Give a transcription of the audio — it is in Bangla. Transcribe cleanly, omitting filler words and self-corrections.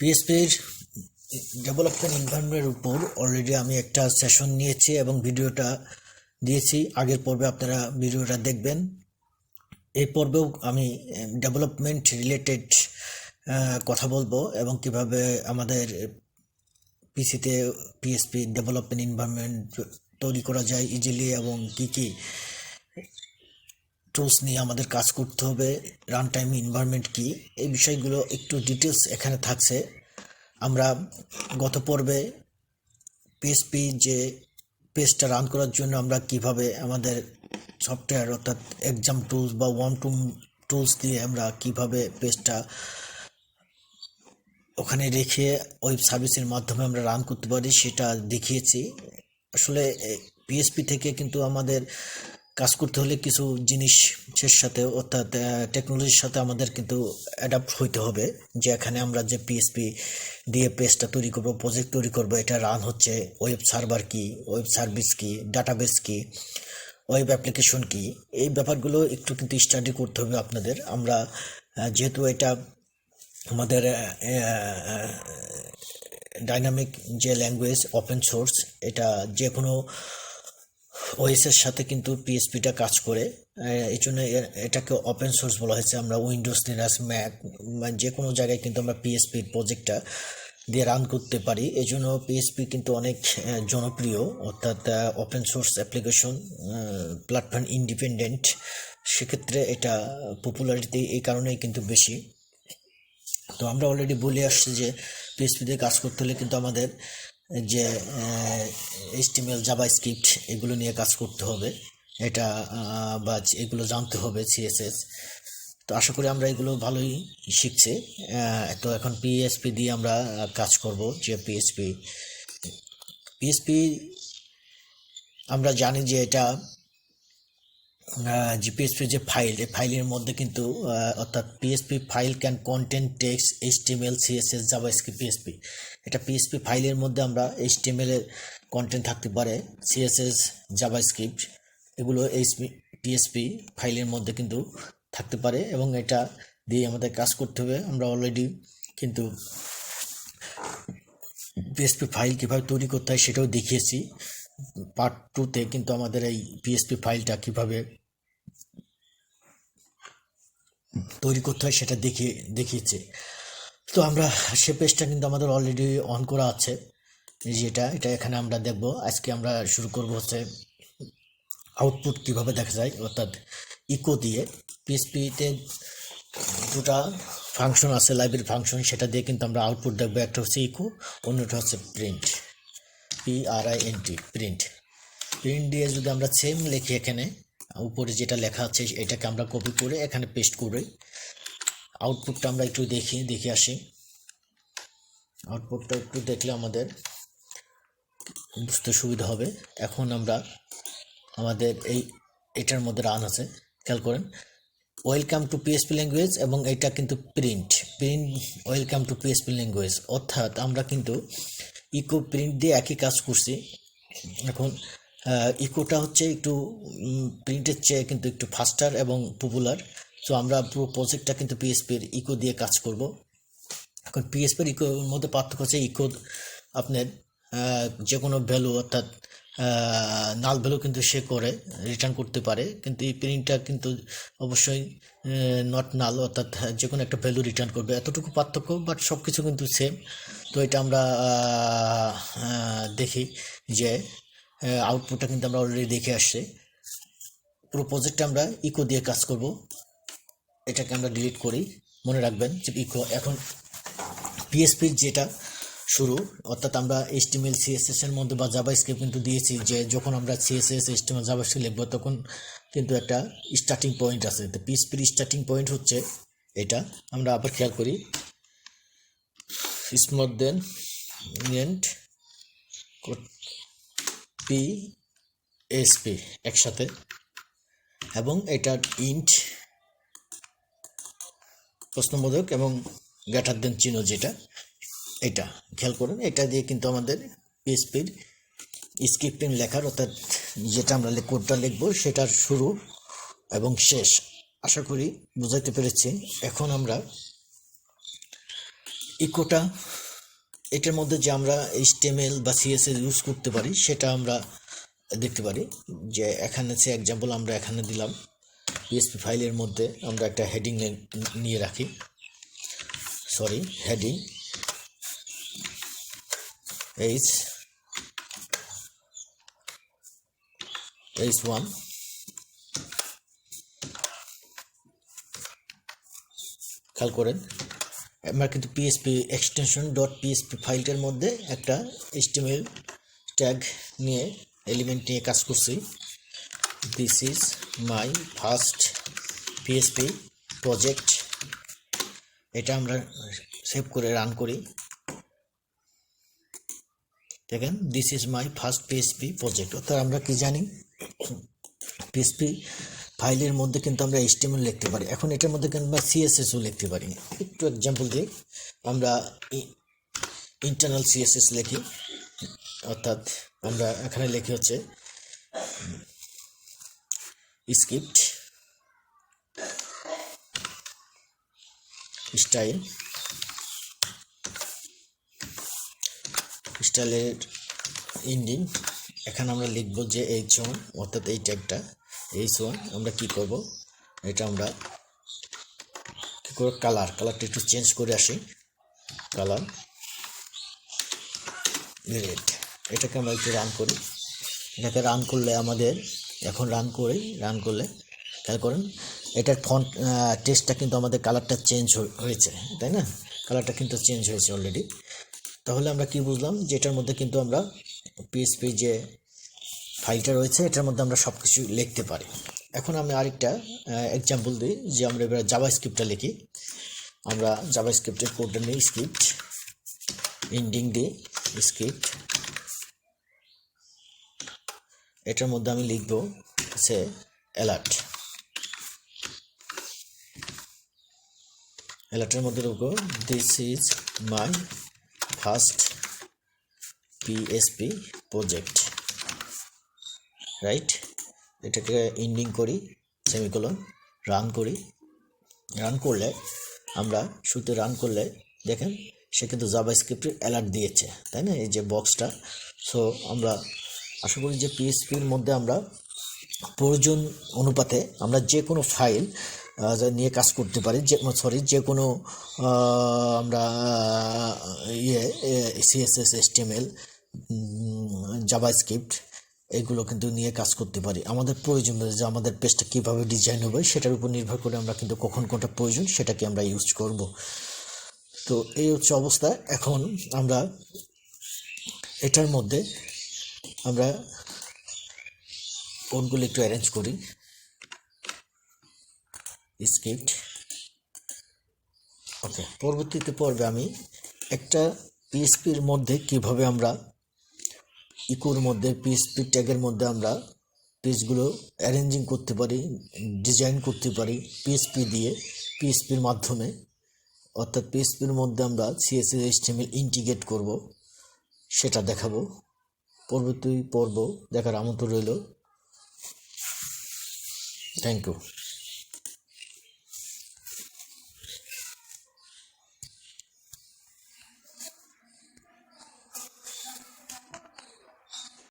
পিএইচপির ডেভেলপমেন্ট এনভায়রনমেন্টের উপর অলরেডি আমি একটা সেশন নিয়েছি এবং ভিডিওটা দিয়েছি। আগের পর্বে আপনারা ভিডিওটা দেখবেন। এই পর্বেও আমি ডেভেলপমেন্ট রিলেটেড কথা বলবো এবং কিভাবে আমাদের পিসিতে পিএইচপি ডেভেলপমেন্ট এনভায়রনমেন্ট তৈরি করা যায় ইজিলি এবং কী টুলস নিয়ে আমাদের কাজ করতে হবে, রান টাইম এনভায়রনমেন্ট কি, এই বিষয়গুলো একটু ডিটেলস এখানে থাকছে। আমরা গত পর্বে পিএইচপি যে পেজটা রান করার জন্য আমরা কিভাবে আমাদের সফটওয়্যার অর্থাৎ এক্সাম টুলস বা টুলস দিয়ে আমরা কিভাবে পেজটা ওখানে রেখে ওয়েব সার্ভিসের মাধ্যমে আমরা রান করতে পারি সেটা দেখিয়েছি। আসলে পিএইচপি থেকে কিন্তু আমাদের কাজ করতে হলে কিছু জিনিসের সাথে অর্থাৎ টেকনোলজির সাথে আমাদের কিন্তু অ্যাডাপ্ট হইতে হবে। যে এখানে আমরা যে পিএইচপি দিয়ে পেজটা তৈরি করব, প্রজেক্ট তৈরি করব, এটা রান হচ্ছে ওয়েব সার্ভার কি, ওয়েব সার্ভিস কি, ডাটাবেস কি, ওয়েব অ্যাপ্লিকেশন কি, এই ব্যাপারগুলো একটু কিন্তু স্টাডি করতে হবে আপনাদের। আমরা যেহেতু এটা আমাদের ডাইনামিক যে ল্যাঙ্গুয়েজ ওপেন সোর্স, এটা যে কোনো ওএসের সাথে কিন্তু পিএইচপিটা কাজ করে, এই জন্য এটাকে ওপেন সোর্স বলা হয়েছে। আমরা উইন্ডোজ, লিনাক্স, ম্যাক যে কোনো জায়গায় কিন্তু আমরা পিএইচপির প্রজেক্টটা দিয়ে রান করতে পারি। এই জন্য পিএইচপি কিন্তু অনেক জনপ্রিয়, অর্থাৎ open source application, platform independent. সেক্ষেত্রে এটা পপুলারিটি এই কারণেই কিন্তু বেশি। তো আমরা অলরেডি বলে আসছি যে পিএইচপি দিয়ে কাজ করতে হলে কিন্তু আমাদের যে এইচটিএমএল, জাভাস্ক্রিপ্ট এগুলো নিয়ে কাজ করতে হবে, এটা বা এগুলো জানতে হবে, সিএসএস। তো আশা করি আমরা এগুলো ভালোই শিখছি। তো এখন পিএইচপি দিয়ে আমরা কাজ করব। যে পিএইচপি আমরা জানি যে এটা পিএইচপি যে ফাইল, এই ফাইলের মধ্যে কিন্তু অর্থাৎ PHP file can content text, HTML, CSS, JavaScript. PHP এটা পিএইচপি ফাইলের মধ্যে আমরা এইচটিএমএল এর কন্টেন্ট থাকতে পারে, সিএসএস, জাভাস্ক্রিপ্ট এগুলো এই পিএইচপি ফাইলের মধ্যে কিন্তু থাকতে পারে এবং এটা দিয়ে আমাদের কাজ করতে হবে। আমরা অলরেডি কিন্তু পিএইচপি ফাইল কীভাবে তৈরি করতে হয় সেটাও দেখিয়েছি। পার্ট 2-তে কিন্তু আমাদের এই পিএইচপি ফাইলটা কীভাবে তৈরি করতে হয় সেটা দেখিয়েছে। তো আমরা সে পেজটা কিন্তু আমাদের অলরেডি অন করা আছে, এটা এখানে আমরা দেখব। আজকে আমরা শুরু করব হচ্ছে আউটপুট কিভাবে দেখা যায়, অর্থাৎ ইকো দিয়ে। পিএইচপিতে দুটা ফাংশন আছে, লাইব্রেরি ফাংশন, সেটা দিয়ে কিন্তু আমরা আউটপুট দেখবো। একটা হচ্ছে ইকো, অন্যটা হচ্ছে প্রিন্ট, প্রিন্ট দিয়ে যদি আমরা সেম লিখি, এখানে উপরে যেটা লেখা আছে এটাকে আমরা কপি করে এখানে পেস্ট করে আউটপুটটা আমরা একটু দেখে আসি। আউটপুটটা একটু দেখলে আমাদের বুঝতে সুবিধা হবে। এখন আমরা আমাদের এটার মধ্যে রান আছে, খেয়াল করেন, ওয়েলকাম টু পিএইচপি ল্যাঙ্গুয়েজ, এবং এটা কিন্তু print welcome to PHP language. অর্থাৎ আমরা কিন্তু ইকো প্রিন্ট দিয়ে একই কাজ করছি। এখন ইকোটা হচ্ছে একটু প্রিন্টের চেয়ে কিন্তু একটু ফাস্টার এবং পপুলার। সো আমরা পুরো প্রজেক্টটা কিন্তু পিএইচপির ইকো দিয়ে কাজ করব। এখন পিএইচপির ইকোর মধ্যে পার্থক্য হচ্ছে, ইকো আপনার যে কোনো ভ্যালু অর্থাৎ নাল ভ্যালু কিন্তু সে করে রিটার্ন করতে পারে, কিন্তু এই প্রিন্টটা কিন্তু অবশ্যই নট নাল, অর্থাৎ যে কোনো একটা ভ্যালু রিটার্ন করবে, এতটুকু পার্থক্য, বাট সব কিছু কিন্তু সেম। তো এটা আমরা দেখি যে আউটপুটটা কিন্তু আমরা অলরেডি দেখে আসছি। পুরো প্রজেক্টটা আমরা ইকো দিয়ে কাজ করব। এটাকে আমরা ডিলিট করি। মনে রাখবেন যে ইকো এখন পিএইচপির যেটা শুরু, অর্থাৎ আমরা এইচটিএমএল, সিএসএস এর মধ্যে বা জাভাস্ক্রিপ্ট কিন্তু দিয়েছি যে যখন আমরা সিএসএস, এইচটিএমএল, জাভাস্ক্রিপ্ট লিখব তখন কিন্তু একটা স্টার্টিং পয়েন্ট আছে। তো পিএইচপির স্টার্টিং পয়েন্ট হচ্ছে এটা। আমরা আবার খেয়াল করি, স্মল দেন এন্ড পিএইচপি একসাথে, এবং এটার ইন্ট প্রশ্নবোধক এবং গ্রেটার দেন চিহ্ন, যেটা এটা খেয়াল করুন। এটা দিয়ে কিন্তু আমাদের পিএইচপির স্ক্রিপ্টিং লেখার, অর্থাৎ যেটা আমরা কোডটা লিখবো সেটার শুরু এবং শেষ। আশা করি বুঝাইতে পেরেছি। এখন আমরা ইকোটা এটার মধ্যে যে আমরা HTML বা CSS ইউজ করতে পারি সেটা আমরা দেখতে পারি। যে এখানে সে এক্সাম্পল আমরা এখানে দিলাম PHP ফাইলের মধ্যে আমরা একটা হেডিং নিয়ে রাখি, হেডিং H1 খেয়াল করেন আমরা কিন্তু PHP এক্সটেনশন .php ফাইলটার মধ্যে একটা HTML ট্যাগ নিয়ে এলিমেন্ট নিয়ে কাজ করছি। This is my first PHP project. এটা আমরা সেভ করে রান করি। দেখেন this is my first PHP project. অর্থাৎ আমরা কি জানি PHP ফাইলের মধ্যে কিন্তু আমরা HTML লিখতে পারি। এখন এটার মধ্যে কিন্তু আমরা CSSও লিখতে পারি। একটু এক্সাম্পল দিই, আমরা ইন্টারনাল CSS লিখি, অর্থাৎ আমরা এখানে লিখি হচ্ছে স্ক্রিপ্ট স্টাইলের ইন্ডিং। এখানে আমরা লিখব যে H1, অর্থাৎ এই ট্যাগটা H1 আমরা কি করব, এটা আমরা কি করব, কালারটা একটু চেঞ্জ করে আসি, কালার রেড। এটাকে আমরা একটু রান করি। এটাকে রান করলে আমাদের এখন রান করলে খেয়াল করেন এটার ফন্ট টেক্সটটা কিন্তু আমাদের কালারটা চেঞ্জ হয়েছে, তাই না? কালারটা কিন্তু চেঞ্জ হয়েছে অলরেডি। তাহলে আমরা কি বুঝলাম যে এটার মধ্যে কিন্তু আমরা PHP যে ফাইলটা রয়েছে এটার মধ্যে আমরা সব কিছু লিখতে পারি। এখন আমি আরেকটা এক্সাম্পল দিই, যে আমরা এবার জাভাস্ক্রিপ্টটা লিখি। আমরা জাভাস্ক্রিপ্টের কোডটা নিই, স্ক্রিপ্ট ইন্ডিং দিই স্ক্রিপ্ট। এটার মধ্যে আমি লিখব হচ্ছে অ্যালার্টের মধ্যে লিখব this is my first PHP project, right. এটাকে ইন্ডিং করি, সেমিকোলন, রান করি। রান করলে আমরা শুরুতে রান করলে দেখেন সে কিন্তু জাভাস্ক্রিপ্টের অ্যালার্ট দিয়েছে, তাই না, এই যে বক্সটা। সো আমরা আশা করি যে PHPর মধ্যে আমরা প্রয়োজন অনুপাতে আমরা যে কোনো ফাইল নিয়ে কাজ করতে পারি, যে কোনো আমরা CSS HTML জাভাস্ক্রিপ্ট এগুলো কিন্তু নিয়ে কাজ করতে পারি। আমাদের প্রয়োজন যে আমাদের পেজটা কীভাবে ডিজাইন হবে সেটার উপর নির্ভর করে আমরা কিন্তু কখন কোনটা প্রয়োজন সেটাকে আমরা ইউজ করব। তো এই হচ্ছে অবস্থা। এখন আমরা এটার মধ্যে আমরা কোনগুলো একটু অ্যারেঞ্জ করি, স্ক্রিপ্ট। ওকে, পরবর্তীতে পর্বে আমি একটা PHPর মধ্যে কিভাবে আমরা ইকোর মধ্যে PHP ট্যাগের মধ্যে আমরা পেজগুলো অ্যারেঞ্জিং করতে পারি, ডিজাইন করতে পারি PHP দিয়ে, PHPর মাধ্যমে। অর্থাৎ PHPর মধ্যে আমরা CSS HTML ইন্টিগ্রেট করব, সেটা দেখাবো। পরবর্তী পর্ব দেখার আমন্ত্রণ রইল। Thank you.